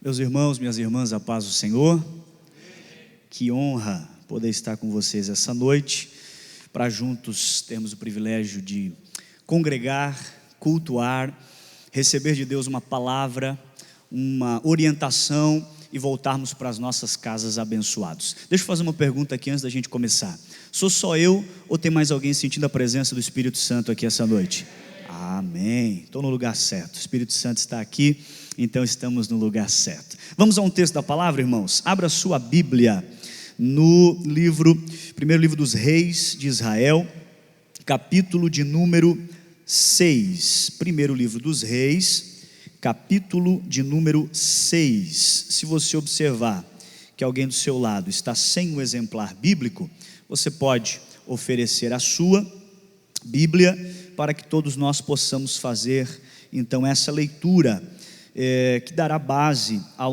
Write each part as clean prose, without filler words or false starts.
Meus irmãos, minhas irmãs, a paz do Senhor. Que honra poder estar com vocês essa noite, para juntos termos o privilégio de congregar, cultuar, receber de Deus uma palavra, uma orientação e voltarmos para as nossas casas abençoados. Deixa eu fazer uma pergunta aqui antes da gente começar. Sou só eu ou tem mais alguém sentindo a presença do Espírito Santo aqui essa noite? Amém. Estou no lugar certo. O Espírito Santo está aqui, então estamos no lugar certo. Vamos a um texto da palavra, irmãos. Abra sua Bíblia no primeiro livro dos Reis de Israel, capítulo de número 6. Primeiro livro dos Reis, capítulo de número 6. Se você observar que alguém do seu lado está sem um exemplar bíblico, você pode oferecer a sua Bíblia para que todos nós possamos fazer então essa leitura que dará base à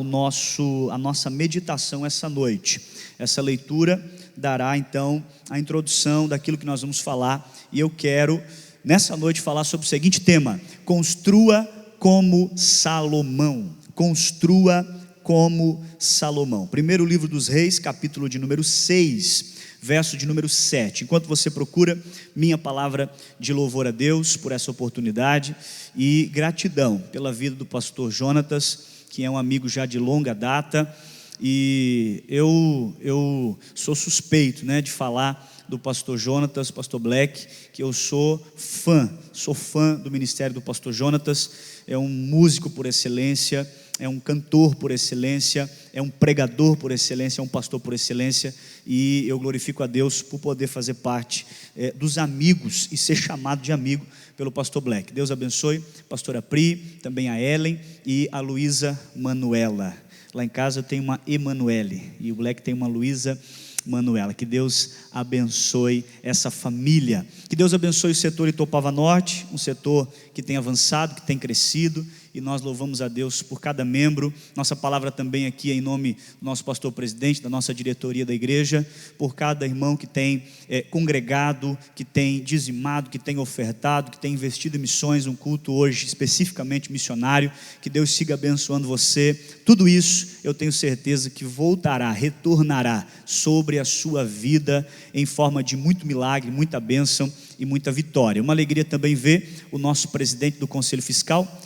nossa meditação essa noite. Essa leitura dará então a introdução daquilo que nós vamos falar, e eu quero nessa noite falar sobre o seguinte tema: construa como Salomão. Construa como Salomão. Primeiro livro dos Reis, capítulo de número 6, verso de número 7. Enquanto você procura, minha palavra de louvor a Deus por essa oportunidade e gratidão pela vida do pastor Jonatas, que é um amigo já de longa data, e eu sou suspeito, de falar do pastor Jonatas, pastor Black, que eu sou fã do ministério do pastor Jonatas. É um músico por excelência, é um cantor por excelência, é um pregador por excelência, é um pastor por excelência, e eu glorifico a Deus por poder fazer parte dos amigos e ser chamado de amigo pelo pastor Black. Deus abençoe a pastora Pri, também a Ellen e a Luísa Manuela. Lá em casa eu tenho uma Emanuele e o Black tem uma Luísa Manuela. Que Deus abençoe essa família. Que Deus abençoe o setor Itopava Norte, um setor que tem avançado, que tem crescido, e nós louvamos a Deus por cada membro. Nossa palavra também aqui é em nome do nosso pastor presidente, da nossa diretoria da igreja, por cada irmão que tem congregado, que tem dizimado, que tem ofertado, que tem investido em missões, um culto hoje especificamente missionário. Que Deus siga abençoando você. Tudo isso eu tenho certeza que retornará sobre a sua vida em forma de muito milagre, muita bênção e muita vitória. Uma alegria também ver o nosso presidente do Conselho Fiscal,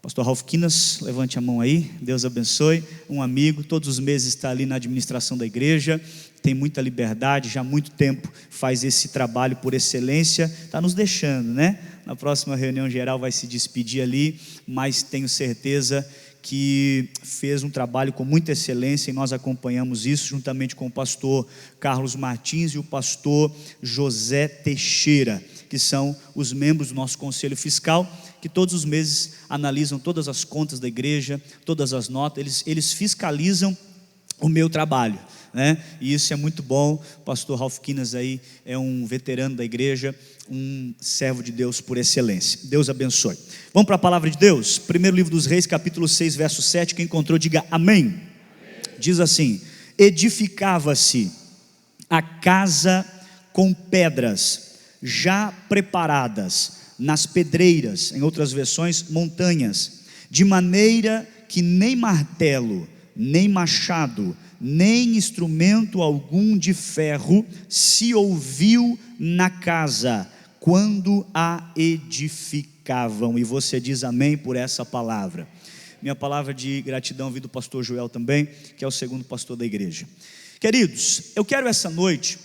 pastor Ralph Quinas. Levante a mão aí, Deus abençoe. Um amigo, todos os meses está ali na administração da igreja, tem muita liberdade, já há muito tempo faz esse trabalho por excelência, está nos deixando, na próxima reunião geral vai se despedir ali, mas tenho certeza que fez um trabalho com muita excelência, e nós acompanhamos isso juntamente com o pastor Carlos Martins e o pastor José Teixeira, que são os membros do nosso Conselho Fiscal, que todos os meses analisam todas as contas da igreja, todas as notas, eles fiscalizam o meu trabalho, e isso é muito bom. O pastor Ralph Quinas aí é um veterano da igreja, um servo de Deus por excelência. Deus abençoe. Vamos para a palavra de Deus. Primeiro livro dos Reis, capítulo 6, verso 7. Quem encontrou, diga amém. Amém. Diz assim: edificava-se a casa com pedras já preparadas nas pedreiras, em outras versões, montanhas, de maneira que nem martelo, nem machado, nem instrumento algum de ferro se ouviu na casa, quando a edificavam. E você diz amém por essa palavra. Minha palavra de gratidão vem do pastor Joel também, que é o segundo pastor da igreja. Queridos, eu quero essa noite,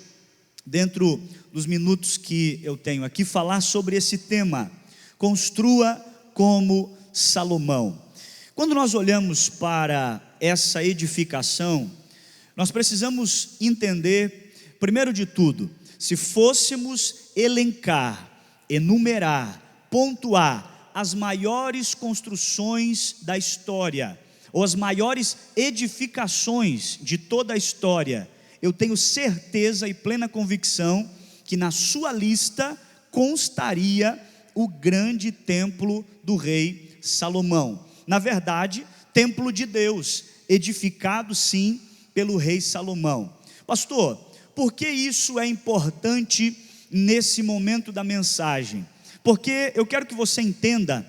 dentro dos minutos que eu tenho aqui, falar sobre esse tema: construa como Salomão. Quando nós olhamos para essa edificação, nós precisamos entender, primeiro de tudo, se fôssemos elencar, enumerar, pontuar as maiores construções da história, ou as maiores edificações de toda a história, eu tenho certeza e plena convicção que na sua lista constaria o grande templo do rei Salomão. Na verdade, templo de Deus, edificado sim pelo rei Salomão. Pastor, por que isso é importante nesse momento da mensagem? Porque eu quero que você entenda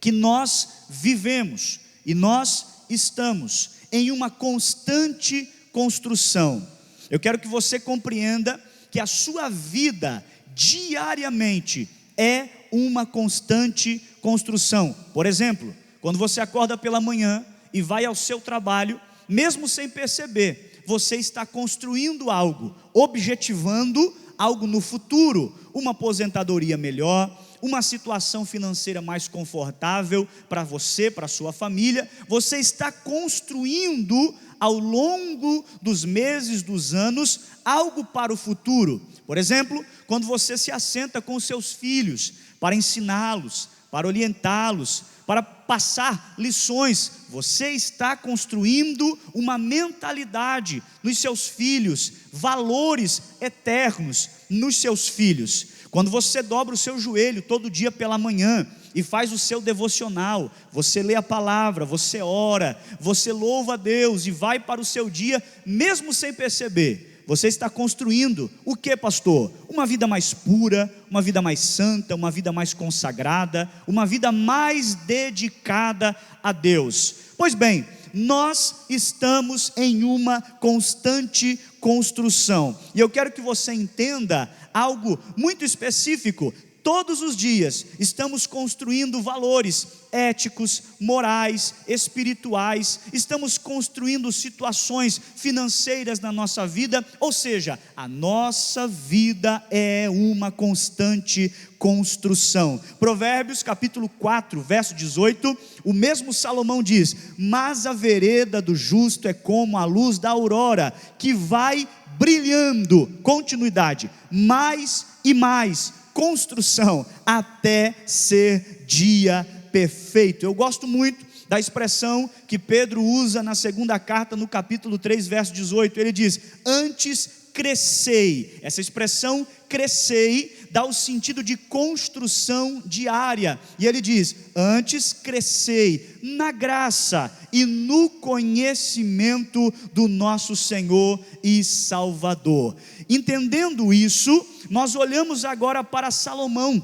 que nós vivemos e nós estamos em uma constante construção. Eu quero que você compreenda que a sua vida diariamente é uma constante construção. Por exemplo, quando você acorda pela manhã e vai ao seu trabalho, mesmo sem perceber, você está construindo algo, objetivando algo no futuro, uma aposentadoria melhor, uma situação financeira mais confortável para você, para a sua família. Você está construindo ao longo dos meses, dos anos, algo para o futuro. Por exemplo, quando você se assenta com os seus filhos para ensiná-los, para orientá-los, para passar lições, você está construindo uma mentalidade nos seus filhos, valores eternos nos seus filhos. Quando você dobra o seu joelho todo dia pela manhã e faz o seu devocional, você lê a palavra, você ora, você louva a Deus e vai para o seu dia, mesmo sem perceber, você está construindo o que, pastor? Uma vida mais pura, uma vida mais santa, uma vida mais consagrada, uma vida mais dedicada a Deus. Pois bem, nós estamos em uma constante construção, e eu quero que você entenda algo muito específico. Todos os dias estamos construindo valores éticos, morais, espirituais, estamos construindo situações financeiras na nossa vida, ou seja, a nossa vida é uma constante construção. Provérbios capítulo 4, verso 18, o mesmo Salomão diz: mas a vereda do justo é como a luz da aurora, que vai brilhando, continuidade, mais e mais, construção, até ser dia perfeito. Eu gosto muito da expressão que Pedro usa na segunda carta, no capítulo 3, verso 18, ele diz: antes crescei. Essa expressão crescei dá o sentido de construção diária, e ele diz: antes crescei na graça e no conhecimento do nosso Senhor e Salvador. Entendendo isso, nós olhamos agora para Salomão.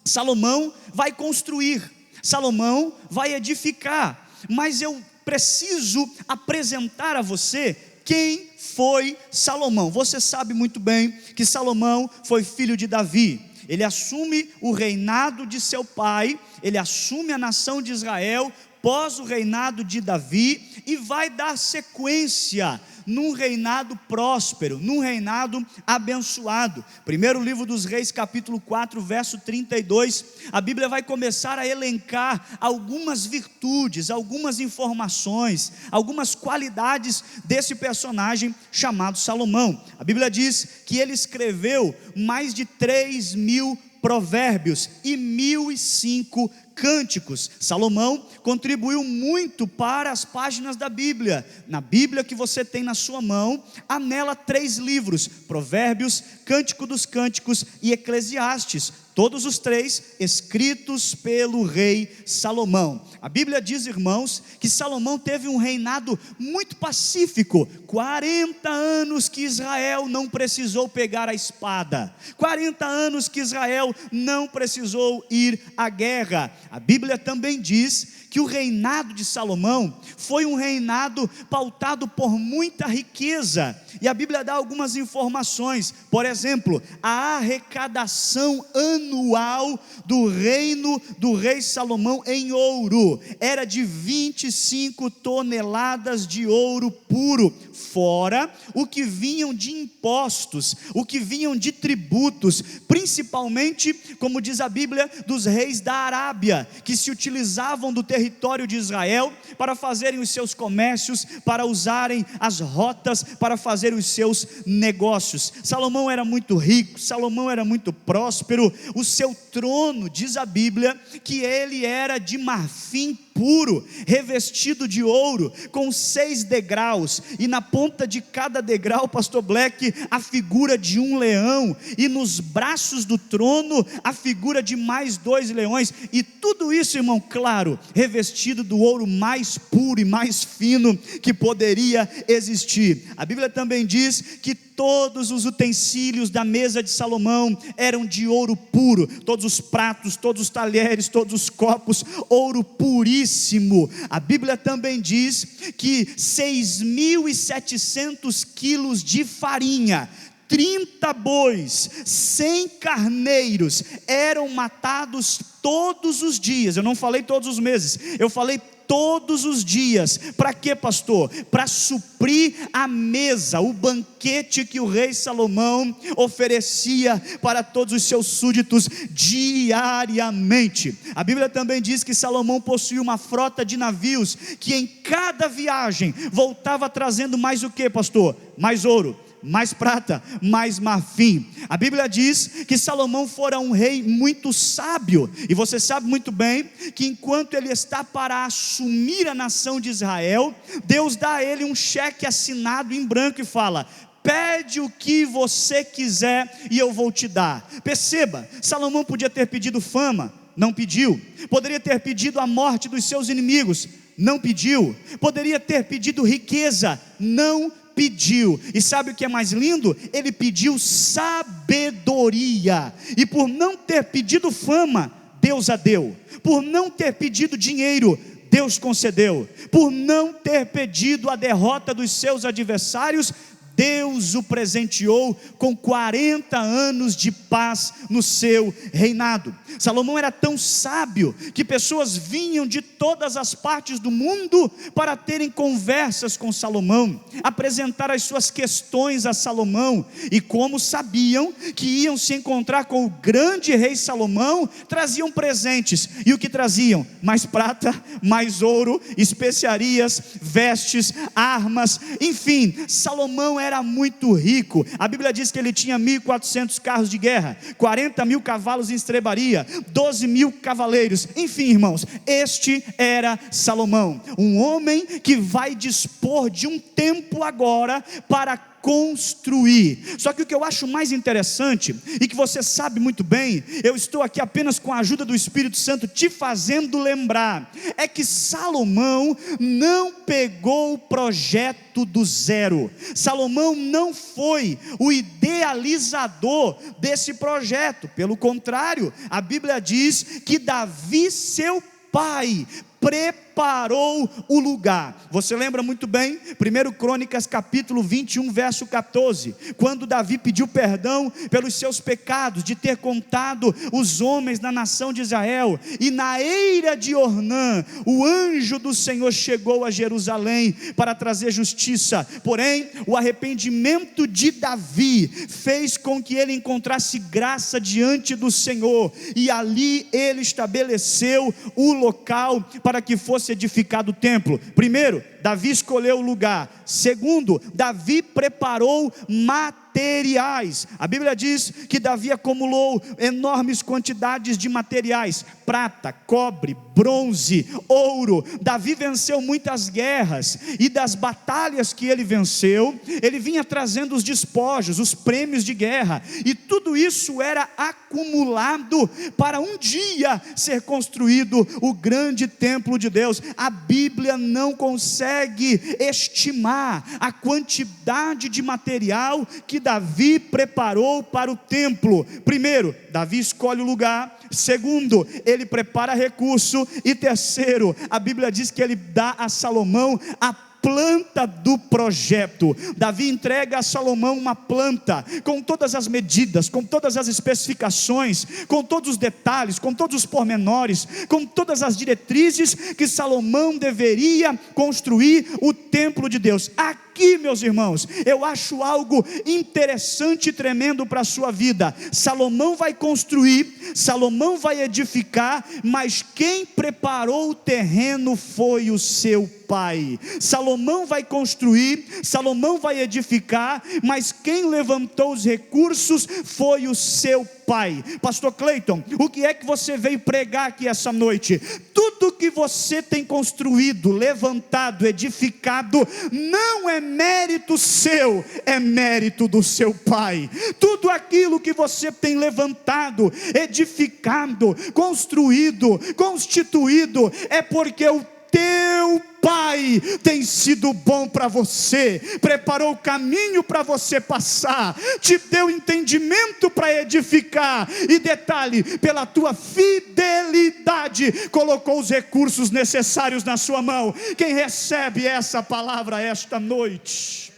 Salomão vai construir, Salomão vai edificar, mas eu preciso apresentar a você quem foi Salomão. Você sabe muito bem que Salomão foi filho de Davi. Ele assume o reinado de seu pai, ele assume a nação de Israel pós o reinado de Davi e vai dar sequência num reinado próspero, num reinado abençoado. Primeiro livro dos Reis, capítulo 4, verso 32, a Bíblia vai começar a elencar algumas virtudes, algumas informações, algumas qualidades desse personagem chamado Salomão. A Bíblia diz que ele escreveu mais de 3.000 provérbios e 1.005 cânticos. Salomão contribuiu muito para as páginas da Bíblia. Na Bíblia que você tem na sua mão, há nela 3 livros: Provérbios, Cântico dos Cânticos e Eclesiastes. Todos os 3 escritos pelo rei Salomão. A Bíblia diz, irmãos, que Salomão teve um reinado muito pacífico. 40 anos que Israel não precisou pegar a espada. 40 anos que Israel não precisou ir à guerra. A Bíblia também diz que o reinado de Salomão foi um reinado pautado por muita riqueza, e a Bíblia dá algumas informações. Por exemplo, a arrecadação anual do reino do rei Salomão em ouro era de 25 toneladas de ouro puro, fora o que vinham de impostos, o que vinham de tributos, principalmente, como diz a Bíblia, dos reis da Arábia, que se utilizavam do território de Israel para fazerem os seus comércios, para usarem as rotas, para fazer os seus negócios. Salomão era muito rico, Salomão era muito próspero. O seu trono, diz a Bíblia, que ele era de marfim puro, revestido de ouro, com 6 degraus, e na ponta de cada degrau, pastor Black, a figura de um leão, e nos braços do trono, a figura de mais 2 leões, e tudo isso, irmão, claro, revestido do ouro mais puro e mais fino que poderia existir. A Bíblia também diz que todos os utensílios da mesa de Salomão eram de ouro puro, todos os pratos, todos os talheres, todos os copos, ouro puríssimo. A Bíblia também diz que 6.700 quilos de farinha, 30 bois, 100 carneiros eram matados todos os dias. Eu não falei todos os meses, eu falei todos os dias. Para quê, pastor? Para suprir a mesa, o banquete que o rei Salomão oferecia para todos os seus súditos diariamente. A Bíblia também diz que Salomão possuía uma frota de navios, que em cada viagem voltava trazendo mais o que, pastor? Mais ouro, mais prata, mais marfim. A Bíblia diz que Salomão fora um rei muito sábio, e você sabe muito bem que enquanto ele está para assumir a nação de Israel, Deus dá a ele um cheque assinado em branco e fala: pede o que você quiser e eu vou te dar. Perceba, Salomão podia ter pedido fama, não pediu. Poderia ter pedido a morte dos seus inimigos, não pediu. Poderia ter pedido riqueza, não pediu. E sabe o que é mais lindo? Ele pediu sabedoria, e por não ter pedido fama, Deus a deu. Por não ter pedido dinheiro, Deus concedeu. Por não ter pedido a derrota dos seus adversários, Deus o presenteou com 40 anos de paz no seu reinado. Salomão era tão sábio que pessoas vinham de todas as partes do mundo para terem conversas com Salomão, apresentar as suas questões a Salomão, e como sabiam que iam se encontrar com o grande rei Salomão, traziam presentes. E o que traziam? Mais prata, mais ouro, especiarias, vestes, armas, enfim, Salomão era muito rico. A Bíblia diz que ele tinha 1.400 carros de guerra, 40.000 cavalos em estrebaria, 12.000 cavaleiros. Enfim, irmãos, este era Salomão, um homem que vai dispor de um templo agora para construir. Só que o que eu acho mais interessante, e que você sabe muito bem, eu estou aqui apenas com a ajuda do Espírito Santo te fazendo lembrar, é que Salomão não pegou o projeto do zero. Salomão não foi o idealizador desse projeto. Pelo contrário, a Bíblia diz que Davi, seu pai, preparou o lugar. Você lembra muito bem, 1 Crônicas capítulo 21 verso 14, quando Davi pediu perdão pelos seus pecados, de ter contado os homens na nação de Israel, e na eira de Ornã, o anjo do Senhor chegou a Jerusalém para trazer justiça. Porém, o arrependimento de Davi fez com que ele encontrasse graça diante do Senhor, e ali ele estabeleceu o local para que fosse edificado o templo. Primeiro, Davi escolheu o lugar. Segundo, Davi preparou materiais. A Bíblia diz que Davi acumulou enormes quantidades de materiais: prata, cobre, bronze, ouro. Davi venceu muitas guerras, e das batalhas que ele venceu, ele vinha trazendo os despojos, os prêmios de guerra, e tudo isso era acumulado para um dia ser construído o grande templo de Deus. A Bíblia não consegue estimar a quantidade de material que Davi preparou para o templo. Primeiro, Davi escolhe o lugar. Segundo, ele prepara recurso. E terceiro, a Bíblia diz que ele dá a Salomão a planta do projeto. Davi entrega a Salomão uma planta, com todas as medidas, com todas as especificações, com todos os detalhes, com todos os pormenores, com todas as diretrizes que Salomão deveria construir o templo de Deus. Aqui, meus irmãos, eu acho algo interessante e tremendo para a sua vida. Salomão vai construir, Salomão vai edificar, mas quem preparou o terreno foi o seu pai. Salomão vai construir, Salomão vai edificar, mas quem levantou os recursos foi o seu pai. Pastor Cleiton, o que é que você veio pregar aqui essa noite? Tudo que você tem construído, levantado, edificado, não é mérito seu, é mérito do seu pai. Tudo aquilo que você tem levantado, edificado, construído, constituído, é porque o teu teu pai tem sido bom para você, preparou o caminho para você passar, te deu entendimento para edificar, e detalhe, pela tua fidelidade, colocou os recursos necessários na sua mão. Quem recebe essa palavra esta noite?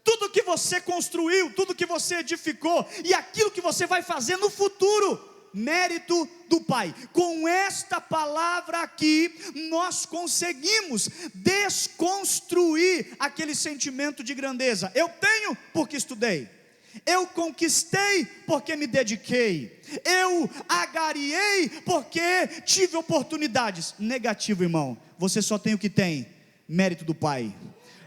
Tudo que você construiu, tudo que você edificou, e aquilo que você vai fazer no futuro, mérito do Pai. Com esta palavra aqui, nós conseguimos desconstruir aquele sentimento de grandeza. Eu tenho porque estudei, eu conquistei porque me dediquei, eu agariei porque tive oportunidades. Negativo, irmão, você só tem o que tem, mérito do Pai.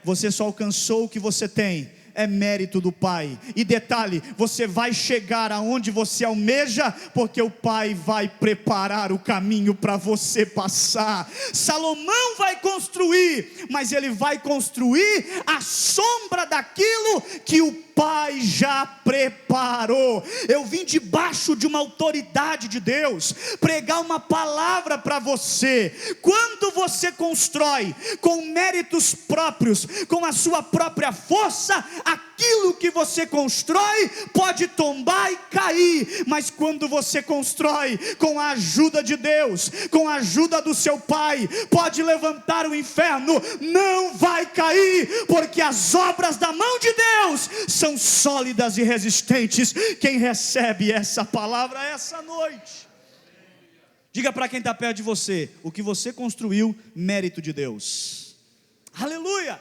Você só alcançou o que você tem, é mérito do Pai. E detalhe, você vai chegar aonde você almeja, porque o Pai vai preparar o caminho para você passar. Salomão vai construir, mas ele vai construir à sombra daquilo que o Pai já preparou. Eu vim debaixo de uma autoridade de Deus, pregar uma palavra para você. Quando você constrói com méritos próprios, com a sua própria força, aquilo que você constrói pode tombar e cair. Mas quando você constrói com a ajuda de Deus, com a ajuda do seu Pai, pode levantar o inferno, não vai cair, porque as obras da mão de Deus são sólidas e resistentes. Quem recebe essa palavra essa noite? Diga para quem está perto de você: o que você construiu, mérito de Deus. Aleluia,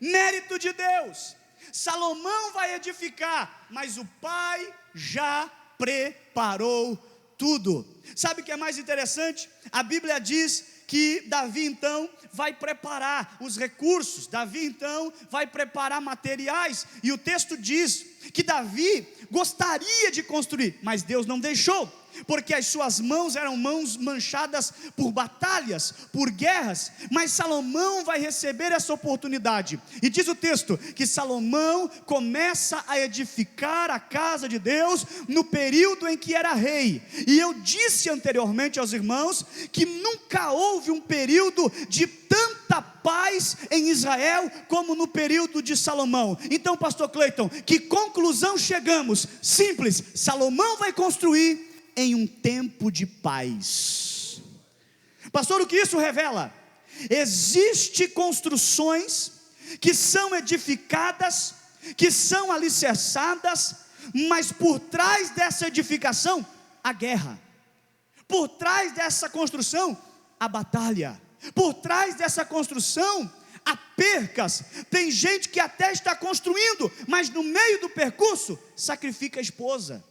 mérito de Deus. Salomão vai edificar, mas o Pai já preparou tudo. Sabe o que é mais interessante? A Bíblia diz que Davi então vai preparar os recursos, Davi então vai preparar materiais, e o texto diz que Davi gostaria de construir, mas Deus não deixou, porque as suas mãos eram mãos manchadas por batalhas, por guerras. Mas Salomão vai receber essa oportunidade, e diz o texto que Salomão começa a edificar a casa de Deus no período em que era rei. E eu disse anteriormente aos irmãos que nunca houve um período de tanta paz em Israel como no período de Salomão. Então, pastor Cleiton, que conclusão chegamos? Simples: Salomão vai construir em um tempo de paz. Pastor, o que isso revela? Existem construções que são edificadas, que são alicerçadas, mas por trás dessa edificação, a guerra. Por trás dessa construção, a batalha. Por trás dessa construção, há percas. Tem gente que até está construindo, mas no meio do percurso, sacrifica a esposa.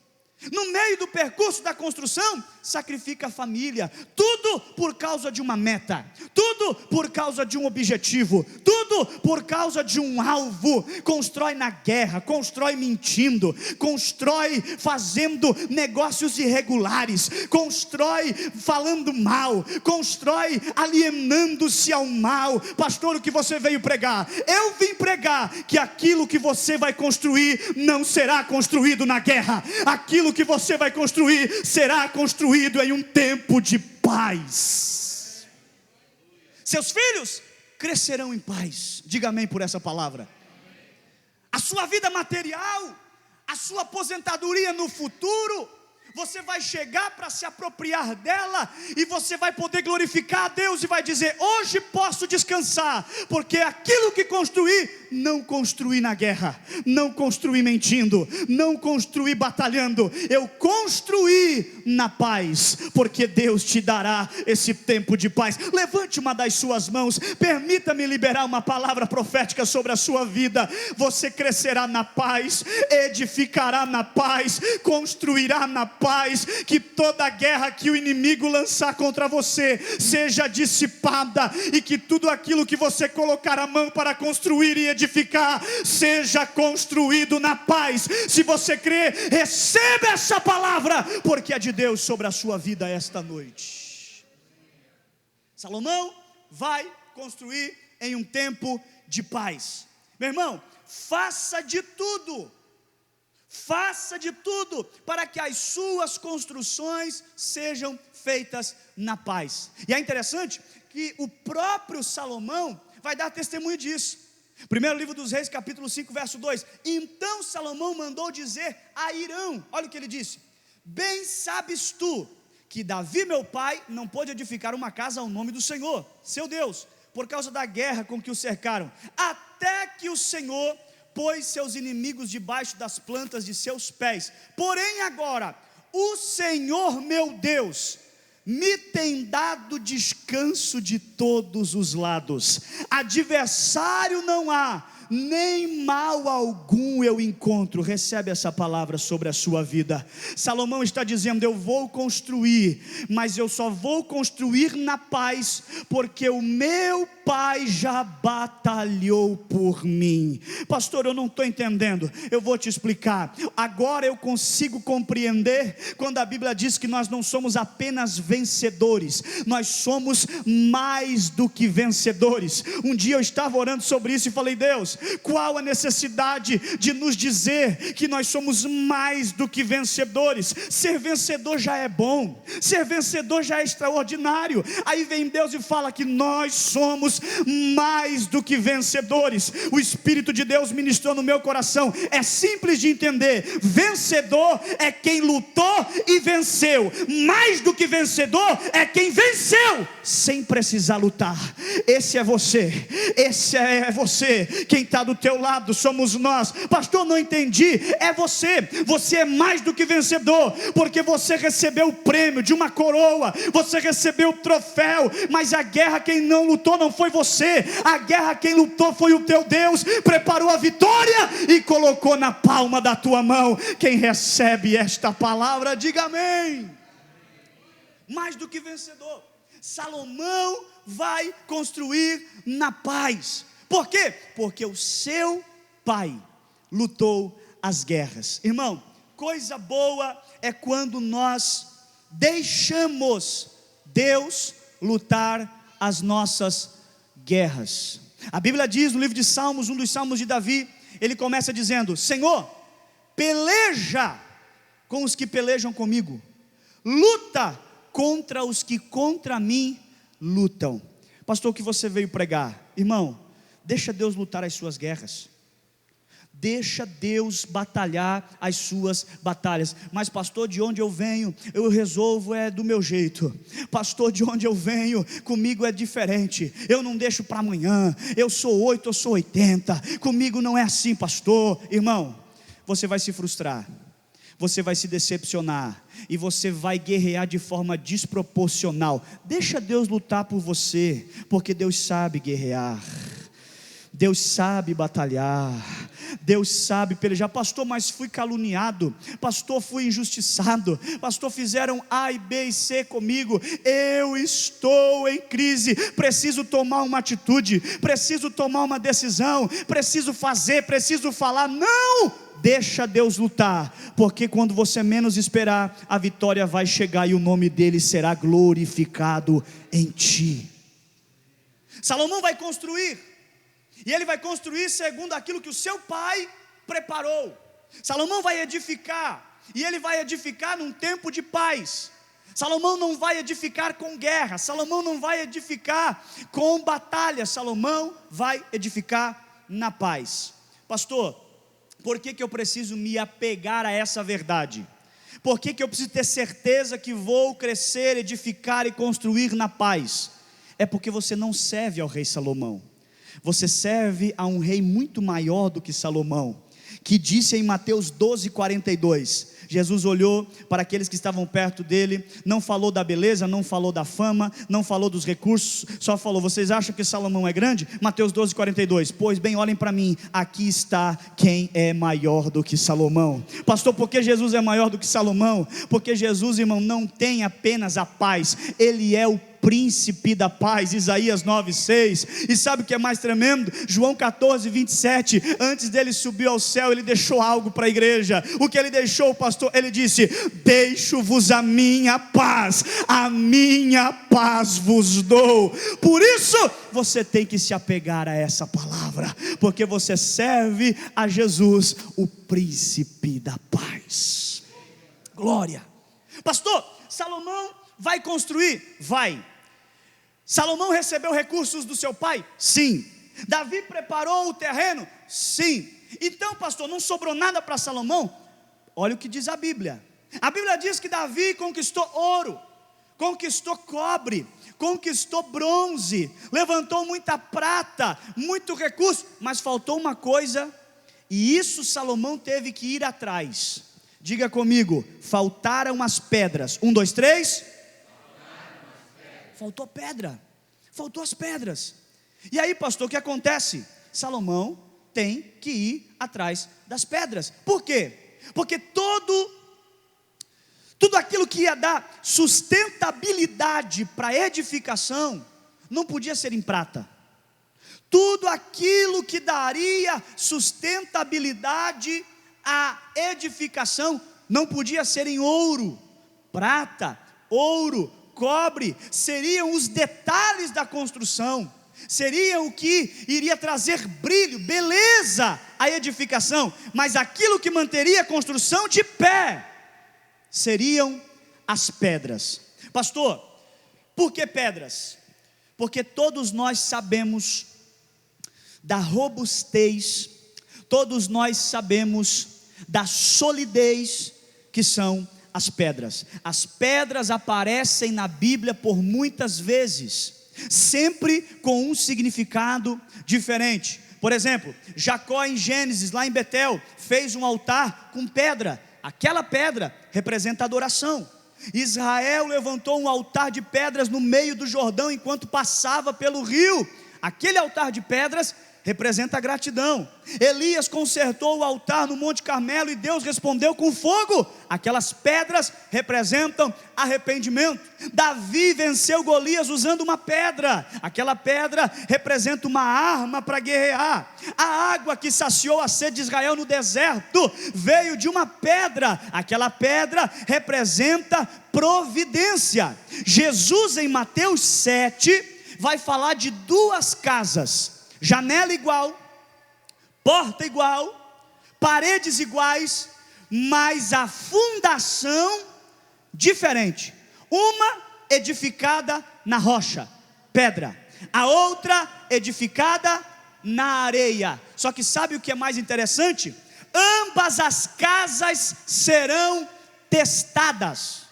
No meio do percurso da construção, sacrifica a família. Tudo por causa de uma meta, tudo por causa de um objetivo, tudo por causa de um alvo. Constrói na guerra, constrói mentindo, constrói fazendo negócios irregulares, constrói falando mal, constrói alienando-se ao mal. Pastor, o que você veio pregar? Eu vim pregar que aquilo que você vai construir não será construído na guerra. Aquilo que você vai construir será construído em um tempo de paz. Seus filhos crescerão em paz. Diga amém por essa palavra. A sua vida material, a sua aposentadoria no futuro, você vai chegar para se apropriar dela, e você vai poder glorificar a Deus e vai dizer: hoje posso descansar, porque aquilo que construí, não construí na guerra, não construí mentindo, não construí batalhando, eu construí na paz, porque Deus te dará esse tempo de paz. Levante uma das suas mãos, permita-me liberar uma palavra profética sobre a sua vida. Você crescerá na paz, edificará na paz, construirá na paz. Que toda guerra que o inimigo lançar contra você seja dissipada, e que tudo aquilo que você colocar a mão para construir e edificar seja construído na paz. Se você crê, receba essa palavra, porque é de Deus sobre a sua vida esta noite. Salomão vai construir em um tempo de paz. Meu irmão, faça de tudo para que as suas construções sejam feitas na paz. E é interessante que o próprio Salomão vai dar testemunho disso. Primeiro livro dos Reis, capítulo 5, verso 2. Então Salomão mandou dizer a Hirão, olha o que ele disse: bem sabes tu que Davi meu pai não pôde edificar uma casa ao nome do Senhor, seu Deus, por causa da guerra com que o cercaram, até que o Senhor pôs seus inimigos debaixo das plantas de seus pés. Porém agora, o Senhor meu Deus me tem dado descanso de todos os lados, adversário não há, nem mal algum eu encontro. Recebe essa palavra sobre a sua vida. Salomão está dizendo: eu vou construir, mas eu só vou construir na paz, porque o meu pai já batalhou por mim. Pastor, eu não estou entendendo. Eu vou te explicar. Agora eu consigo compreender quando a Bíblia diz que nós não somos apenas vencedores, nós somos mais do que vencedores. Um dia eu estava orando sobre isso e falei: Deus, qual a necessidade de nos dizer que nós somos mais do que vencedores? Ser vencedor já é bom, ser vencedor já é extraordinário. Aí vem Deus e fala que nós somos mais do que vencedores. O Espírito de Deus ministrou no meu coração. É simples de entender: vencedor é quem lutou e venceu. Mais do que vencedor é quem venceu sem precisar lutar. Esse é você, esse é você. Quem está do teu lado somos nós. Pastor, não entendi. É você. Você é mais do que vencedor, porque você recebeu o prêmio de uma coroa, você recebeu o troféu. Mas a guerra quem não lutou não foi você, a guerra quem lutou foi o teu Deus. Preparou a vitória e colocou na palma da tua mão. Quem recebe esta palavra, diga amém. Mais do que vencedor. Salomão vai construir na paz. Por quê? Porque o seu pai lutou as guerras. Irmão, coisa boa é quando nós deixamos Deus lutar as nossas guerras. A Bíblia diz no livro de Salmos, um dos salmos de Davi, ele começa dizendo: Senhor, peleja com os que pelejam comigo, luta contra os que contra mim lutam. Pastor, o que você veio pregar? Irmão, deixa Deus lutar as suas guerras, deixa Deus batalhar as suas batalhas. Mas pastor, de onde eu venho, eu resolvo do meu jeito. Pastor, de onde eu venho, comigo é diferente, eu não deixo para amanhã, eu sou 8, eu sou 80, comigo não é assim, pastor. Irmão, você vai se frustrar, você vai se decepcionar, e você vai guerrear de forma desproporcional. Deixa Deus lutar por você, porque Deus sabe guerrear, Deus sabe batalhar, Deus sabe pelejar. Pastor, mas fui caluniado, pastor, fui injustiçado, pastor, fizeram A e B e C comigo, eu estou em crise, preciso tomar uma atitude, preciso tomar uma decisão, preciso fazer, preciso falar. Não! Deixa Deus lutar, porque quando você menos esperar, a vitória vai chegar e o nome dele será glorificado em ti. Salomão vai construir, e ele vai construir segundo aquilo que o seu pai preparou. Salomão vai edificar, e ele vai edificar num tempo de paz. Salomão não vai edificar com guerra, Salomão não vai edificar com batalha, Salomão vai edificar na paz. Pastor, por que eu preciso me apegar a essa verdade? Por que eu preciso ter certeza que vou crescer, edificar e construir na paz? É porque você não serve ao rei Salomão, você serve a um rei muito maior do que Salomão, que disse em Mateus 12:42, Jesus olhou para aqueles que estavam perto dele, não falou da beleza, não falou da fama, não falou dos recursos, só falou: vocês acham que Salomão é grande? Mateus 12:42, pois bem, olhem para mim, aqui está quem é maior do que Salomão. Pastor, por que Jesus é maior do que Salomão? Porque Jesus, irmão, não tem apenas a paz, ele é o príncipe da paz, Isaías 9:6. E sabe o que é mais tremendo? João 14:27, antes dele subir ao céu, ele deixou algo para a igreja. O que ele deixou, pastor? Ele disse: deixo-vos a minha paz vos dou. Por isso, você tem que se apegar a essa palavra, porque você serve a Jesus, o príncipe da paz. Glória. Pastor, Salomão vai construir? Vai. Salomão recebeu recursos do seu pai? Sim. Davi preparou o terreno? Sim. Então, pastor, não sobrou nada para Salomão? Olha o que diz a Bíblia. A Bíblia diz que Davi conquistou ouro, conquistou cobre, conquistou bronze, levantou muita prata, muito recurso, mas faltou uma coisa, e isso Salomão teve que ir atrás. Diga comigo: faltaram as pedras. 1, 2, 3. Faltou pedra, faltou as pedras. E aí, pastor, o que acontece? Salomão tem que ir atrás das pedras. Por quê? Porque tudo aquilo que ia dar sustentabilidade para a edificação não podia ser em prata. Tudo aquilo que daria sustentabilidade à edificação não podia ser em ouro, prata, ouro, cobre. Seriam os detalhes da construção, seriam o que iria trazer brilho, beleza à edificação, mas aquilo que manteria a construção de pé seriam as pedras. Pastor, por que pedras? Porque todos nós sabemos da robustez, todos nós sabemos da solidez que são as pedras. As pedras aparecem na Bíblia por muitas vezes, sempre com um significado diferente. Por exemplo, Jacó em Gênesis, lá em Betel, fez um altar com pedra. Aquela pedra representa adoração. Israel levantou um altar de pedras no meio do Jordão enquanto passava pelo rio. Aquele altar de pedras representa a gratidão. Elias consertou o altar no Monte Carmelo e Deus respondeu com fogo. Aquelas pedras representam arrependimento. Davi venceu Golias usando uma pedra. Aquela pedra representa uma arma para guerrear. A água que saciou a sede de Israel no deserto veio de uma pedra. Aquela pedra representa providência. Jesus em Mateus 7 vai falar de duas casas: janela igual, porta igual, paredes iguais, mas a fundação diferente. Uma edificada na rocha, pedra, a outra edificada na areia. Só que sabe o que é mais interessante? Ambas as casas serão testadas.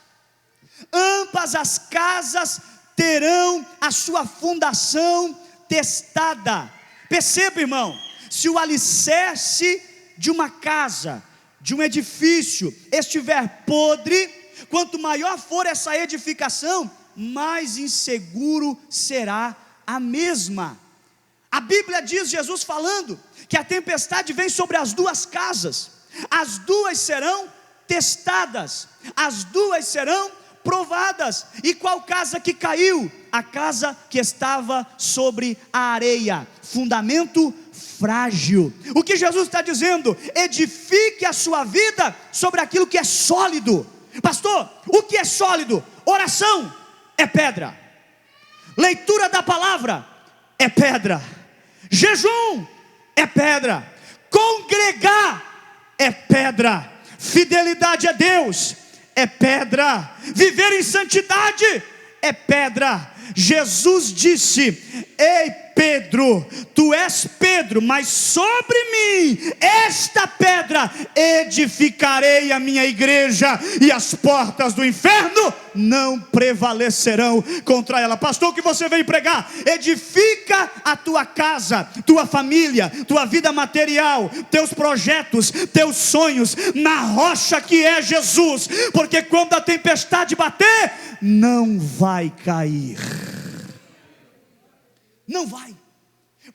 Ambas as casas terão a sua fundação testada. Perceba, irmão, se o alicerce de uma casa, de um edifício, estiver podre, quanto maior for essa edificação, mais inseguro será a mesma. A Bíblia diz, Jesus falando, que a tempestade vem sobre as duas casas, as duas serão testadas, as duas serão provadas. E qual casa que caiu? A casa que estava sobre a areia, fundamento frágil. O que Jesus está dizendo? Edifique a sua vida sobre aquilo que é sólido. Pastor, o que é sólido? Oração é pedra, leitura da palavra é pedra, jejum é pedra, congregar é pedra, fidelidade a Deus é pedra, viver em santidade é pedra. Jesus disse: ei Pedro, tu és Pedro, mas sobre mim, esta pedra, edificarei a minha igreja, e as portas do inferno não prevalecerão contra ela. Pastor, o que você veio pregar? Edifica a tua casa, tua família, tua vida material, teus projetos, teus sonhos, na rocha que é Jesus, porque quando a tempestade bater, não vai cair. Não vai.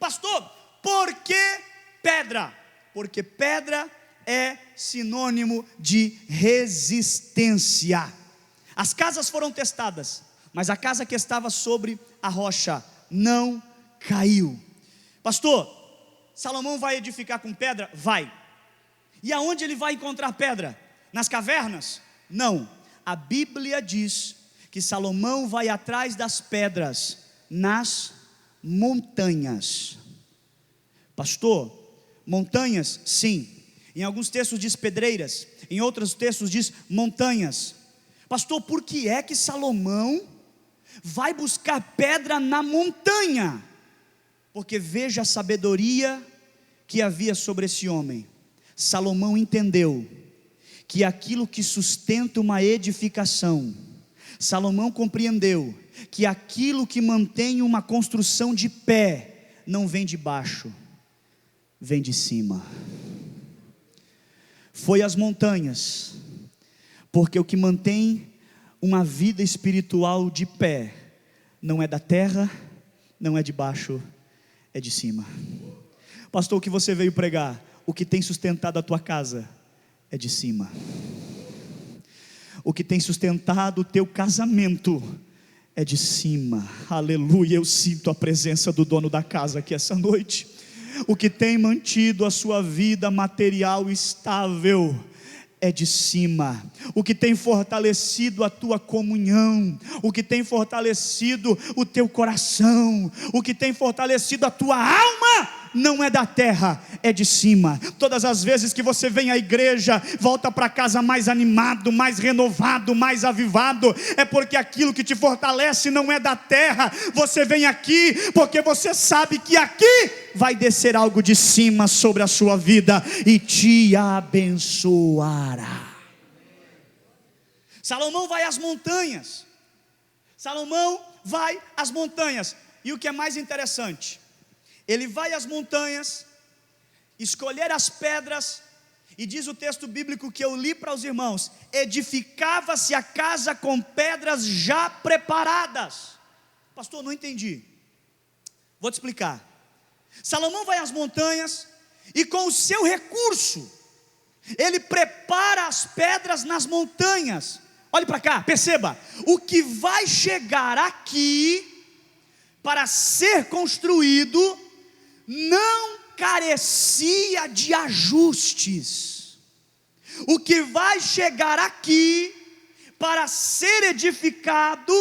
Pastor, por que pedra? Porque pedra é sinônimo de resistência. As casas foram testadas, mas a casa que estava sobre a rocha não caiu. Pastor, Salomão vai edificar com pedra? Vai. E aonde ele vai encontrar pedra? Nas cavernas? Não. A Bíblia diz que Salomão vai atrás das pedras nas montanhas. Pastor, montanhas? Sim. Em alguns textos diz pedreiras, em outros textos diz montanhas. Pastor, por que é que Salomão vai buscar pedra na montanha, porque veja a sabedoria que havia sobre esse homem. Salomão entendeu que aquilo que sustenta uma edificação, Salomão compreendeu que aquilo que mantém uma construção de pé, não vem de baixo, vem de cima. Foi às montanhas, porque o que mantém uma vida espiritual de pé, não é da terra, não é de baixo, é de cima. Pastor, o que você veio pregar? O que tem sustentado a tua casa é de cima. O que tem sustentado o teu casamento é de cima. Aleluia, eu sinto a presença do dono da casa aqui essa noite. O que tem mantido a sua vida material estável é de cima. O que tem fortalecido a tua comunhão, o que tem fortalecido o teu coração, o que tem fortalecido a tua alma, não é da terra, é de cima. Todas as vezes que você vem à igreja, volta para casa mais animado, mais renovado, mais avivado, é porque aquilo que te fortalece não é da terra. Você vem aqui porque você sabe que aqui vai descer algo de cima sobre a sua vida e te abençoará. Salomão vai às montanhas. Salomão vai às montanhas. E o que é mais interessante, ele vai às montanhas, escolher as pedras, e diz o texto bíblico que eu li para os irmãos: edificava-se a casa com pedras já preparadas. Pastor, não entendi. Vou te explicar. Salomão vai às montanhas, e com o seu recurso, ele prepara as pedras nas montanhas. Olhe para cá, perceba, o que vai chegar aqui, para ser construído, não carecia de ajustes. O que vai chegar aqui, para ser edificado,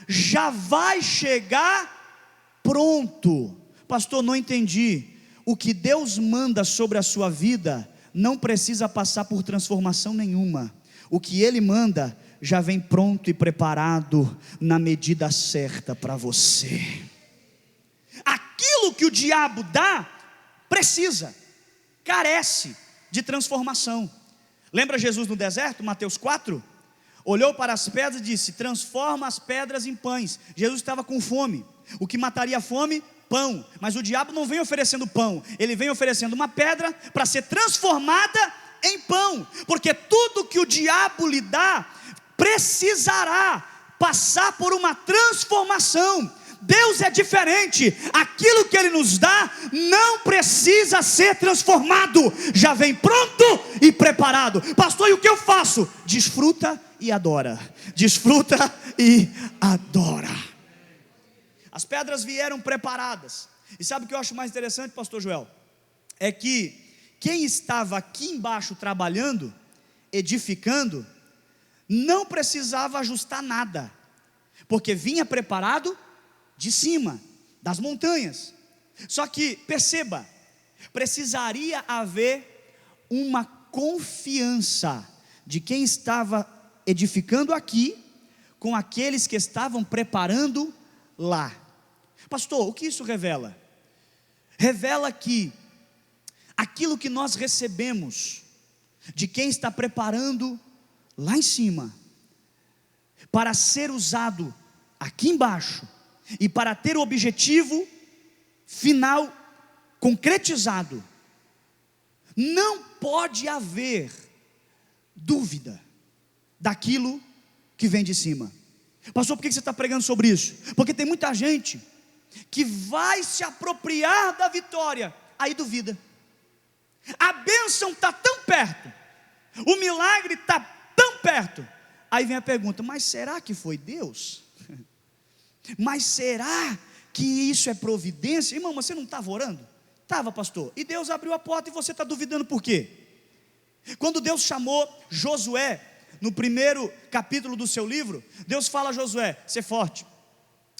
já vai chegar pronto. Pastor, não entendi. O que Deus manda sobre a sua vida, não precisa passar por transformação nenhuma. O que Ele manda, já vem pronto e preparado, na medida certa para você. Aquilo que o diabo dá, precisa, carece de transformação. Lembra Jesus no deserto, Mateus 4? Olhou para as pedras e disse: transforma as pedras em pães. Jesus estava com fome. O que mataria a fome? Pão. Mas o diabo não vem oferecendo pão, ele vem oferecendo uma pedra para ser transformada em pão. Porque tudo que o diabo lhe dá, precisará passar por uma transformação. Deus é diferente. Aquilo que Ele nos dá não precisa ser transformado, já vem pronto e preparado. Pastor, e o que eu faço? Desfruta e adora. Desfruta e adora. As pedras vieram preparadas. E sabe o que eu acho mais interessante, pastor Joel? É que quem estava aqui embaixo trabalhando, edificando, não precisava ajustar nada, porque vinha preparado de cima, das montanhas. Só que, perceba, precisaria haver uma confiança de quem estava edificando aqui, com aqueles que estavam preparando lá. Pastor, o que isso revela? Revela que aquilo que nós recebemos de quem está preparando lá em cima, para ser usado aqui embaixo, e para ter o objetivo final concretizado, não pode haver dúvida daquilo que vem de cima. Pastor, por que você está pregando sobre isso? Porque tem muita gente que vai se apropriar da vitória, aí duvida. A bênção está tão perto, o milagre está tão perto, aí vem a pergunta: mas será que foi Deus? Mas será que isso é providência? Irmão, você não estava orando? Estava, pastor. E Deus abriu a porta e você está duvidando por quê? Quando Deus chamou Josué, no primeiro capítulo do seu livro, Deus fala a Josué: ser forte,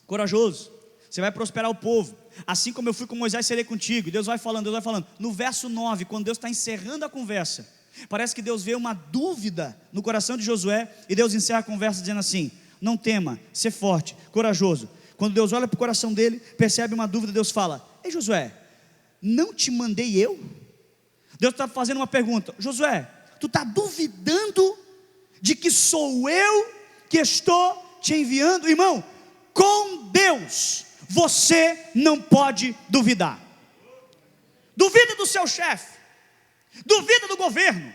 corajoso, você vai prosperar o povo. Assim como eu fui com Moisés, serei contigo. E Deus vai falando. No verso 9, quando Deus está encerrando a conversa, parece que Deus vê uma dúvida no coração de Josué, e Deus encerra a conversa dizendo assim: não tema, ser forte, corajoso. Quando Deus olha para o coração dele, percebe uma dúvida, Deus fala: ei Josué, não te mandei eu? Deus está fazendo uma pergunta: Josué, tu está duvidando de que sou eu que estou te enviando? Irmão, com Deus você não pode duvidar. Duvida do seu chefe, duvida do governo,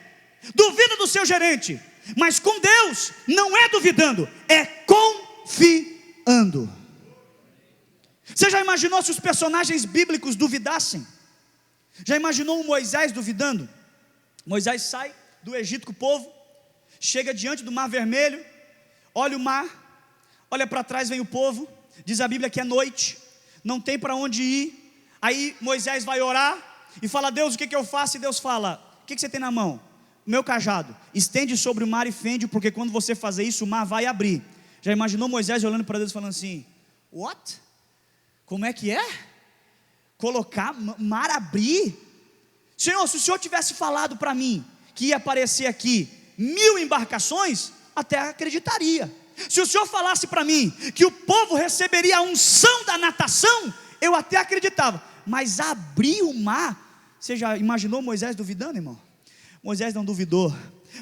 duvida do seu gerente, mas com Deus não é duvidando, é confiando. Você já imaginou se os personagens bíblicos duvidassem? Já imaginou o Moisés duvidando? Moisés sai do Egito com o povo, chega diante do Mar Vermelho, olha o mar, olha para trás, vem o povo. Diz a Bíblia que é noite, não tem para onde ir. Aí Moisés vai orar e fala: Deus, o que eu faço? E Deus fala: o que você tem na mão? O meu cajado. Estende sobre o mar e fende, porque quando você fazer isso, o mar vai abrir. Já imaginou Moisés olhando para Deus e falando assim: what? Como é que é? Colocar mar abrir? Senhor, se o Senhor tivesse falado para mim que ia aparecer aqui 1000 embarcações, até acreditaria. Se o Senhor falasse para mim que o povo receberia a unção da natação, eu até acreditava. Mas abrir o mar, você já imaginou Moisés duvidando, irmão? Moisés não duvidou,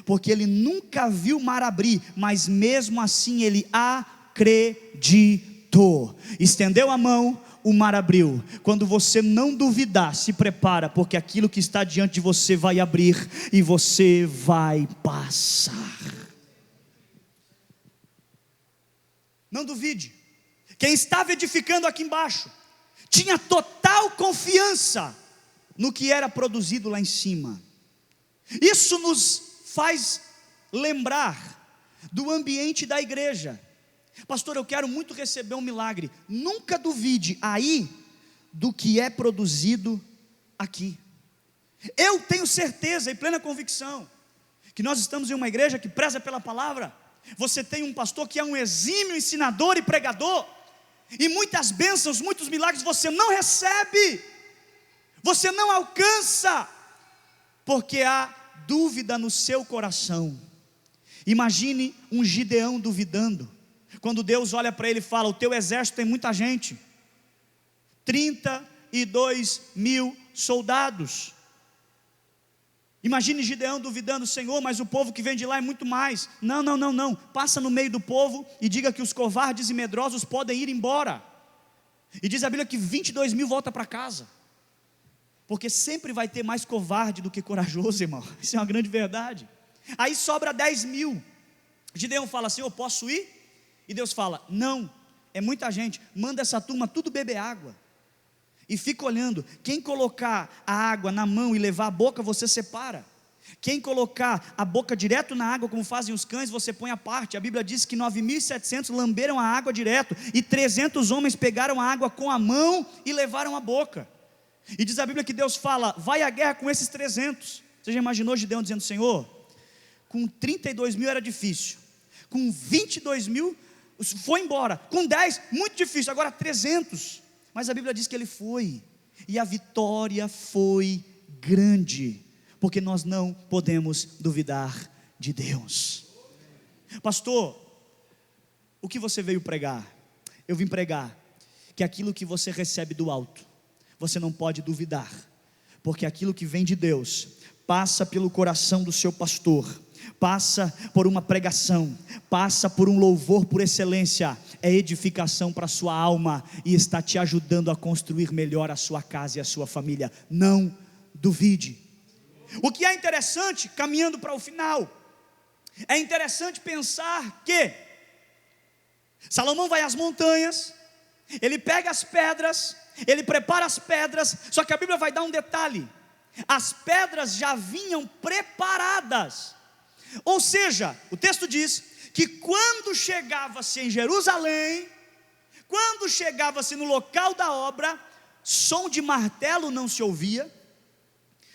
porque ele nunca viu o mar abrir, mas mesmo assim ele acreditou. Estendeu a mão, o mar abriu. Quando você não duvidar, se prepara, porque aquilo que está diante de você vai abrir e você vai passar. Não duvide. Quem estava edificando aqui embaixo tinha total confiança no que era produzido lá em cima. Isso nos faz lembrar do ambiente da igreja. Pastor, eu quero muito receber um milagre. Nunca duvide aí do que é produzido aqui. Eu tenho certeza e plena convicção que nós estamos em uma igreja que preza pela palavra. Você tem um pastor que é um exímio ensinador e pregador, e muitas bênçãos, muitos milagres você não recebe, você não alcança, porque há dúvida no seu coração. Imagine um Gideão duvidando, quando Deus olha para ele e fala: o teu exército tem muita gente, 32.000 soldados. Imagine Gideão duvidando: Senhor, mas o povo que vem de lá é muito mais. Não, passa no meio do povo e diga que os covardes e medrosos podem ir embora. E diz a Bíblia que 22.000 voltam para casa, porque sempre vai ter mais covarde do que corajoso, irmão. Isso é uma grande verdade. Aí sobra 10.000. Gideão fala: Senhor, posso ir? E Deus fala: não, é muita gente, manda essa turma tudo beber água, e fica olhando. Quem colocar a água na mão e levar a boca, você separa. Quem colocar a boca direto na água, como fazem os cães, você põe à parte. A Bíblia diz que 9.700 lamberam a água direto, e 300 homens pegaram a água com a mão e levaram a boca. E diz a Bíblia que Deus fala: vai à guerra com esses 300. Você já imaginou Gideão dizendo: Senhor, com 32.000 era difícil, com 22.000 foi embora, com 10 muito difícil, agora 300. Mas a Bíblia diz que ele foi, e a vitória foi grande, porque nós não podemos duvidar de Deus. Pastor, o que você veio pregar? Eu vim pregar que aquilo que você recebe do alto, você não pode duvidar, porque aquilo que vem de Deus passa pelo coração do seu pastor, passa por uma pregação, passa por um louvor por excelência, é edificação para a sua alma, e está te ajudando a construir melhor a sua casa e a sua família. Não duvide. O que é interessante, caminhando para o final, é interessante pensar que Salomão vai às montanhas, ele pega as pedras, ele prepara as pedras, só que a Bíblia vai dar um detalhe: as pedras já vinham preparadas. Ou seja, o texto diz que quando chegava-se em Jerusalém, quando chegava-se no local da obra, som de martelo não se ouvia,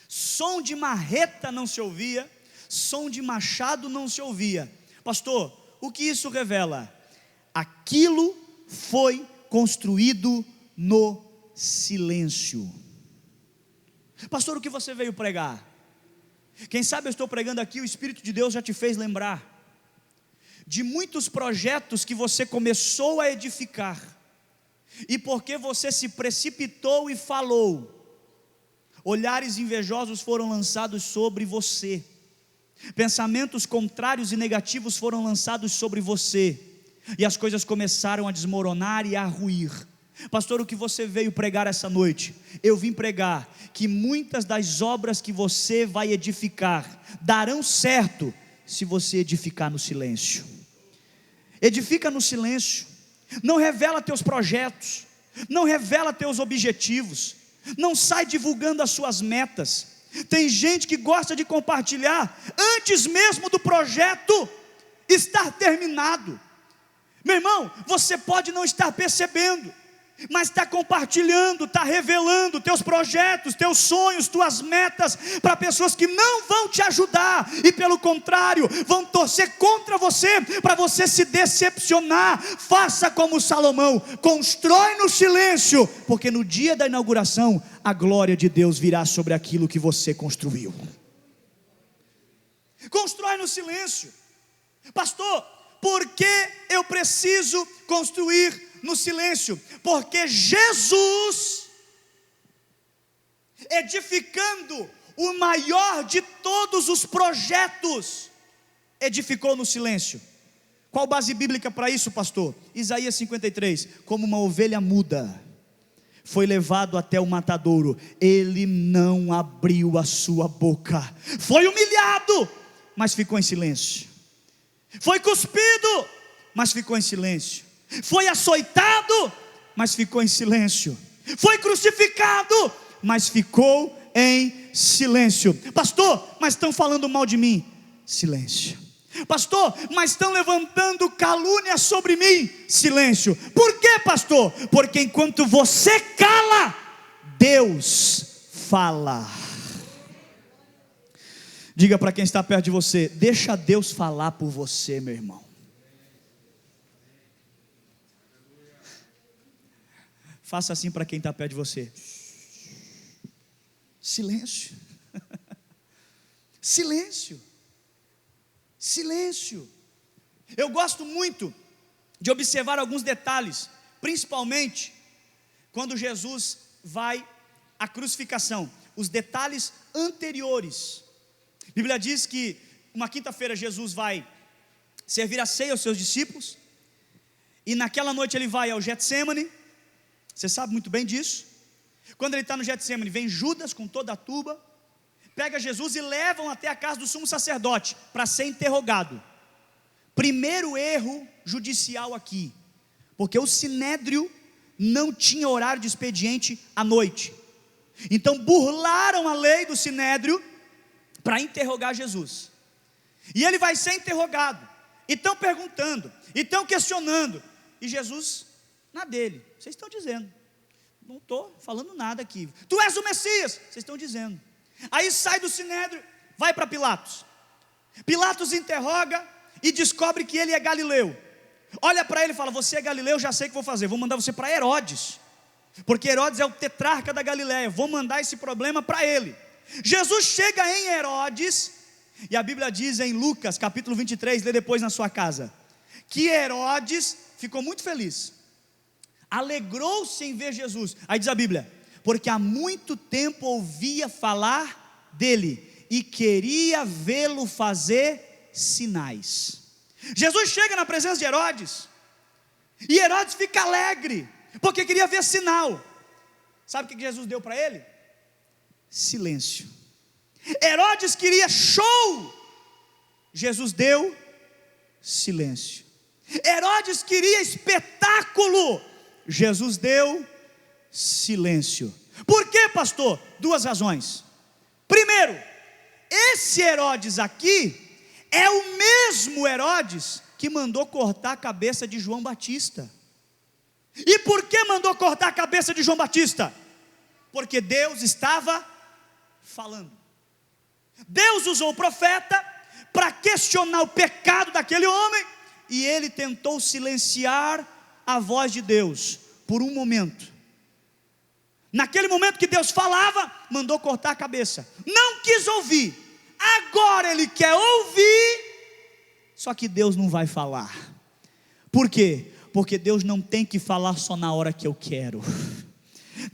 som de marreta não se ouvia, som de machado não se ouvia. Pastor, o que isso revela? Aquilo foi construído no silêncio. Pastor, o que você veio pregar? Quem sabe eu estou pregando aqui, o Espírito de Deus já te fez lembrar. de muitos projetos que você começou a edificar, e porque você se precipitou e falou, olhares invejosos foram lançados sobre você, pensamentos contrários e negativos foram lançados sobre você, e as coisas começaram a desmoronar e a ruir. Pastor, o que você veio pregar essa noite? Eu vim pregar que muitas das obras que você vai edificar darão certo se você edificar no silêncio. Edifica no silêncio. Não revela teus projetos, não revela teus objetivos, não sai divulgando as suas metas. Tem gente que gosta de compartilhar antes mesmo do projeto estar terminado. Meu irmão, você pode não estar percebendo, mas está compartilhando, está revelando teus projetos, teus sonhos, tuas metas para pessoas que não vão te ajudar, e pelo contrário, vão torcer contra você, para você se decepcionar. Faça como Salomão, constrói no silêncio, porque no dia da inauguração, a glória de Deus virá sobre aquilo que você construiu. Constrói no silêncio. Pastor, por que eu preciso construir no silêncio? Porque Jesus, edificando o maior de todos os projetos, edificou no silêncio. Qual base bíblica para isso, pastor? Isaías 53, como uma ovelha muda, foi levado até o matadouro, ele não abriu a sua boca, foi humilhado, mas ficou em silêncio, foi cuspido, mas ficou em silêncio, foi açoitado, mas ficou em silêncio, foi crucificado, mas ficou em silêncio. Pastor, mas estão falando mal de mim. Silêncio. Pastor, mas estão levantando calúnia sobre mim. Silêncio. Por quê, pastor? Porque enquanto você cala, Deus fala. Diga para quem está perto de você: deixa Deus falar por você, meu irmão. Faça assim para quem está perto de você. Silêncio. Silêncio. Silêncio. Eu gosto muito de observar alguns detalhes, principalmente quando Jesus vai à crucificação, os detalhes anteriores. A Bíblia diz que uma quinta-feira Jesus vai servir a ceia aos seus discípulos, e naquela noite ele vai ao Getsêmani. Você sabe muito bem disso. Quando ele está no Getsêmani, vem Judas com toda a turba, pega Jesus e levam até a casa do sumo sacerdote para ser interrogado. Primeiro erro judicial aqui, porque o sinédrio não tinha horário de expediente à noite, então burlaram a lei do sinédrio para interrogar Jesus, e ele vai ser interrogado, e estão perguntando, e estão questionando, e Jesus na dele. Vocês estão dizendo, não estou falando nada aqui. Tu és o Messias, vocês estão dizendo. Aí sai do sinédrio, vai para Pilatos. Pilatos interroga e descobre que ele é galileu. Olha para ele e fala: você é galileu, já sei o que vou fazer, vou mandar você para Herodes, porque Herodes é o tetrarca da Galileia, vou mandar esse problema para ele. Jesus chega em Herodes, e a Bíblia diz em Lucas capítulo 23, lê depois na sua casa, que Herodes ficou muito feliz, alegrou-se em ver Jesus. Aí diz a Bíblia: porque há muito tempo ouvia falar dele e queria vê-lo fazer sinais. Jesus chega na presença de Herodes, e Herodes fica alegre, porque queria ver sinal. Sabe o que Jesus deu para ele? Silêncio. Herodes queria show, Jesus deu silêncio. Herodes queria espetáculo, Jesus deu silêncio. Por quê, pastor? Duas razões. Primeiro, esse Herodes aqui é o mesmo Herodes que mandou cortar a cabeça de João Batista. E por que mandou cortar a cabeça de João Batista? Porque Deus estava falando. Deus usou o profeta para questionar o pecado daquele homem, e ele tentou silenciar a voz de Deus por um momento. Naquele momento que Deus falava, mandou cortar a cabeça, não quis ouvir. Agora ele quer ouvir, Só que Deus não vai falar. Por quê? Porque Deus não tem que falar só na hora que eu quero.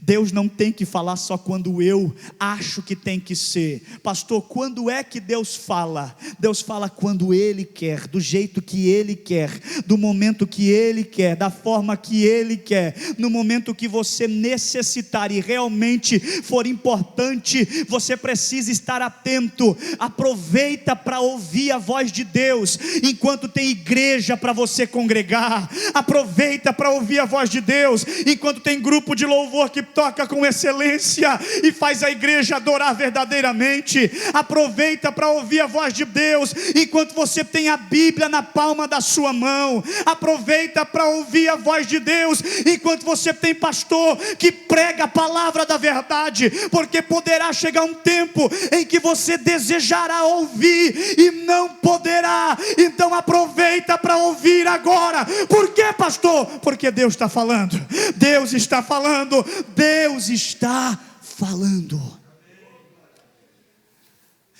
Deus não tem que falar só quando eu acho que tem que ser. Pastor, quando é que Deus fala? Deus fala quando Ele quer, do jeito que Ele quer, do momento que Ele quer, da forma que Ele quer, no momento que você necessitar e realmente for importante, você precisa estar atento. Aproveita para ouvir a voz de Deus, enquanto tem igreja para você congregar. Aproveita para ouvir a voz de Deus, enquanto tem grupo de louvor que toca com excelência e faz a igreja adorar verdadeiramente. Aproveita para ouvir a voz de Deus enquanto você tem a Bíblia na palma da sua mão. Aproveita para ouvir a voz de Deus enquanto você tem pastor que prega a palavra da verdade, porque poderá chegar um tempo em que você desejará ouvir e não poderá. Então aproveita para ouvir agora. Por quê, pastor? Porque Deus está falando. Deus está falando. Deus está falando.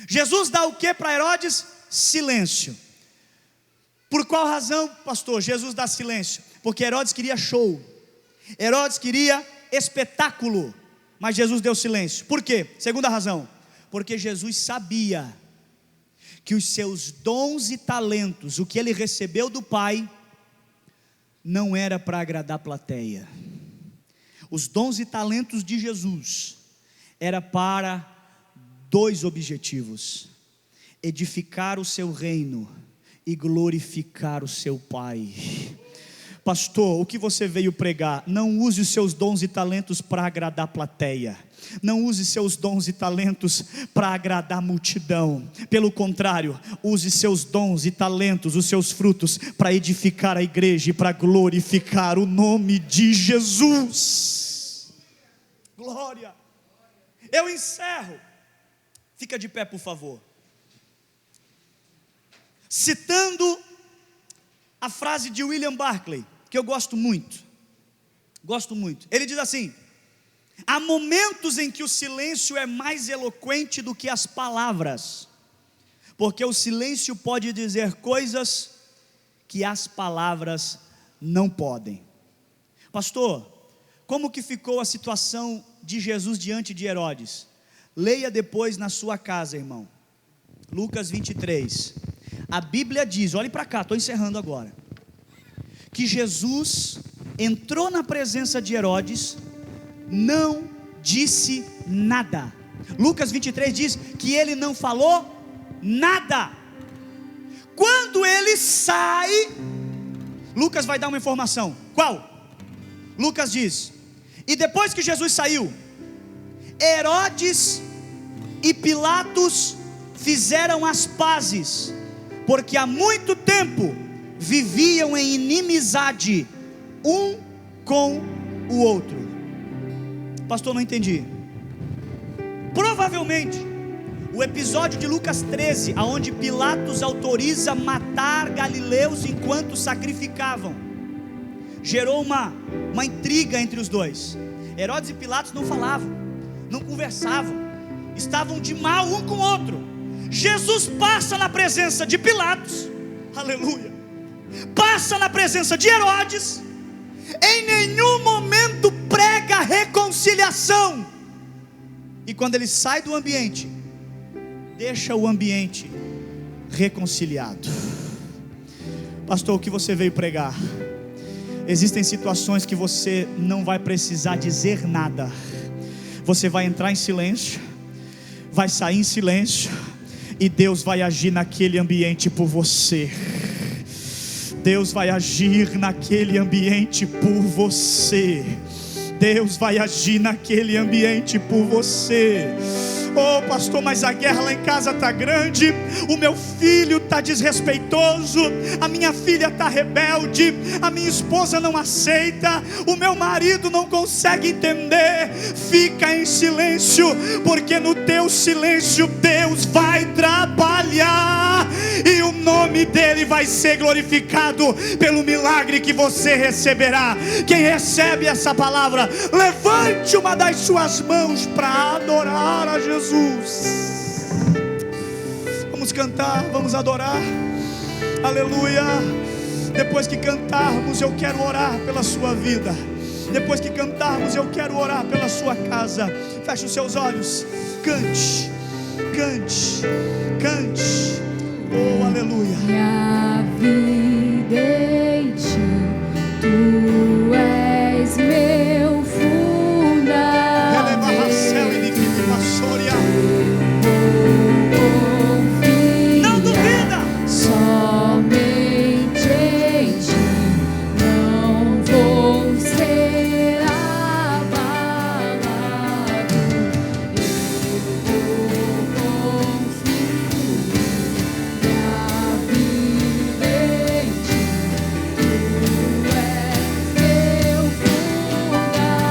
Jesus dá o que para Herodes? Silêncio. Por qual razão, pastor, Jesus dá silêncio? Porque Herodes queria show, Herodes queria espetáculo, mas Jesus deu silêncio. Por quê? Segunda razão, porque Jesus sabia que os seus dons e talentos, o que ele recebeu do Pai, não era para agradar a plateia. Os dons e talentos de Jesus era para dois objetivos: edificar o seu reino e glorificar o seu Pai. Pastor, o que você veio pregar? Não use os seus dons e talentos para agradar a plateia. Não use seus dons e talentos para agradar a multidão. Pelo contrário, use seus dons e talentos, os seus frutos, para edificar a igreja e para glorificar o nome de Jesus. Glória. Eu encerro. Fica de pé, por favor. Citando a frase de William Barclay, que eu gosto muito. Ele diz assim: há momentos em que o silêncio é mais eloquente do que as palavras, porque o silêncio pode dizer coisas que as palavras não podem. Pastor, como que ficou a situação de Jesus diante de Herodes? Leia depois na sua casa, irmão. Lucas 23. A Bíblia diz, olhe para cá, estou encerrando agora, que Jesus entrou na presença de Herodes, não disse nada. Lucas 23 diz que ele não falou nada. Quando ele sai, Lucas vai dar uma informação. Qual? Lucas diz: e depois que Jesus saiu, Herodes e Pilatos fizeram as pazes, porque há muito tempo viviam em inimizade um com o outro. Pastor, não entendi. Provavelmente o episódio de Lucas 13, aonde Pilatos autoriza matar galileus enquanto sacrificavam, gerou uma intriga entre os dois. Herodes e Pilatos não falavam, não conversavam, estavam de mal um com o outro. Jesus passa na presença de Pilatos, aleluia, passa na presença de Herodes, em nenhum momento prega reconciliação, e quando ele sai do ambiente, deixa o ambiente reconciliado. Pastor, o que você veio pregar? Existem situações que você não vai precisar dizer nada, você vai entrar em silêncio, vai sair em silêncio, e Deus vai agir naquele ambiente por você. Deus vai agir naquele ambiente por você. Deus vai agir naquele ambiente por você. Oh, pastor, mas a guerra lá em casa está grande, o meu filho está desrespeitoso, a minha filha está rebelde, a minha esposa não aceita, o meu marido não consegue entender. Fica em silêncio, porque no teu silêncio Deus vai trabalhar, e o nome dele vai ser glorificado pelo milagre que você receberá. Quem recebe essa palavra, levante uma das suas mãos para adorar a Jesus. Vamos cantar, vamos adorar. Aleluia. Depois que cantarmos, eu quero orar pela sua vida. Depois que cantarmos, eu quero orar pela sua casa. Feche os seus olhos. Cante, cante, cante. Oh, aleluia. Minha vida em ti, tu és meu fundamento. Não duvida. Somente em ti não vou ser abalado. Eu confio. Minha vida em ti, tu és meu fundamento.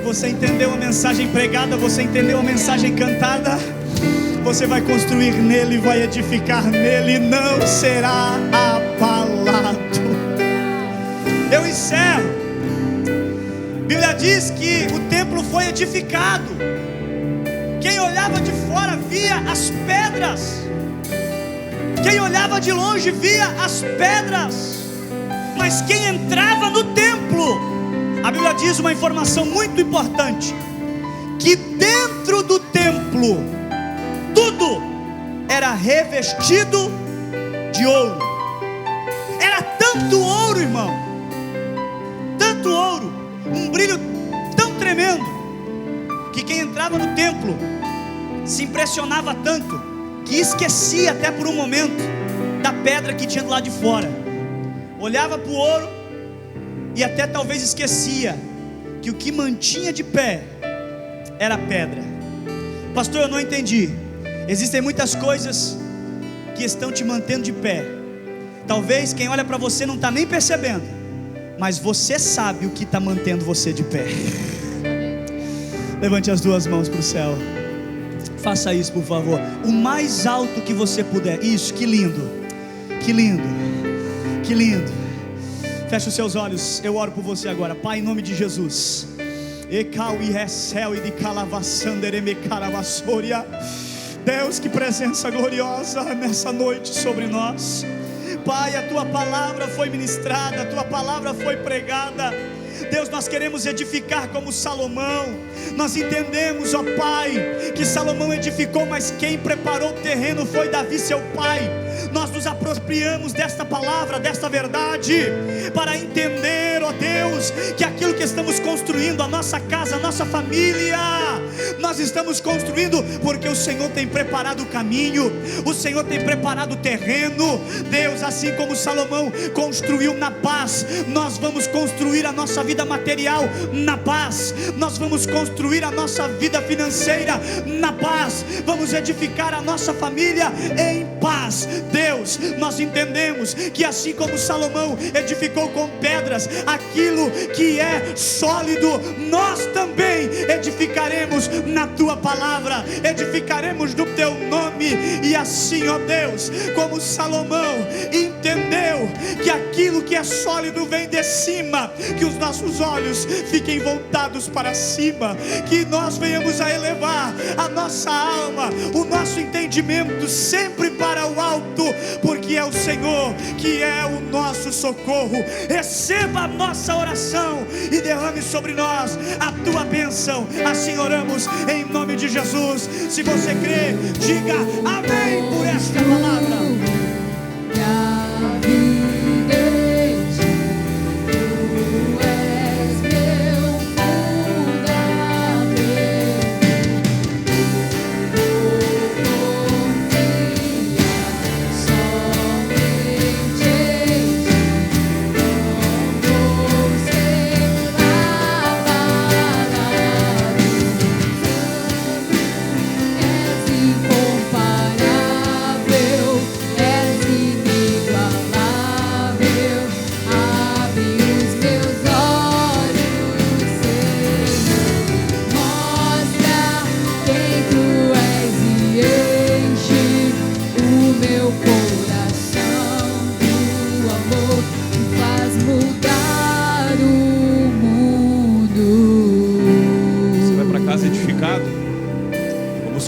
Você entendeu a mensagem pregada? Você entendeu a mensagem cantada? Você vai construir nele, vai edificar nele, não será abalado. Eu encerro. A Bíblia diz que o templo foi edificado. Quem olhava de fora via as pedras. Quem olhava de longe via as pedras. Mas quem entrava no templo, a Bíblia diz uma informação muito importante: que dentro do templo tudo era revestido de ouro. Era tanto ouro, irmão, tanto ouro, um brilho tão tremendo, que quem entrava no templo se impressionava tanto que esquecia até por um momento da pedra que tinha do lado de fora. Olhava para o ouro e até talvez esquecia que o que mantinha de pé era a pedra. Pastor, eu não entendi. Existem muitas coisas que estão te mantendo de pé. Talvez quem olha para você não está nem percebendo, mas você sabe o que está mantendo você de pé. Levante as duas mãos para o céu. Faça isso, por favor, o mais alto que você puder. Isso, que lindo, que lindo, que lindo. Feche os seus olhos, eu oro por você agora. Pai, em nome de Jesus. Deus, que presença gloriosa nessa noite sobre nós. Pai, a tua palavra foi ministrada, a tua palavra foi pregada. Deus, nós queremos edificar como Salomão. Nós entendemos, ó Pai, que Salomão edificou, mas quem preparou o terreno foi Davi, seu pai. Nós nos apropriamos desta palavra, desta verdade, para entender, ó Deus, que aquilo que estamos construindo, a nossa casa, a nossa família, nós estamos construindo porque o Senhor tem preparado o caminho, o Senhor tem preparado o terreno. Deus, assim como Salomão construiu na paz, nós vamos construir a nossa vida material na paz, nós vamos construir a nossa vida financeira na paz, vamos edificar a nossa família em paz. Deus, nós entendemos que assim como Salomão edificou com pedras aquilo que é sólido, nós também edificaremos na tua palavra, edificaremos no teu nome. E assim, ó Deus, como Salomão entendeu que aquilo que é sólido vem de cima, que os nossos olhos fiquem voltados para cima, que nós venhamos a elevar a nossa alma, o nosso entendimento sempre para o alto, porque é o Senhor que é o nosso socorro. Receba a nossa oração e derrame sobre nós a tua bênção. Assim oramos em nome de Jesus. Se você crê, diga amém por esta palavra.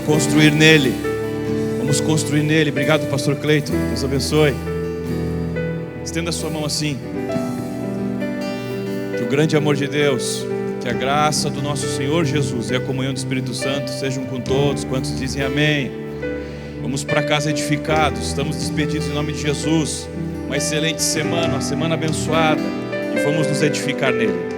construir nele. Vamos construir nele. Obrigado, pastor Cleiton. Deus abençoe. Estenda a sua mão assim. Que o grande amor de Deus, que a graça do nosso Senhor Jesus e a comunhão do Espírito Santo sejam com todos quantos dizem amém. Vamos para casa edificados. Estamos despedidos em nome de Jesus. Uma excelente semana, uma semana abençoada. E vamos nos edificar nele.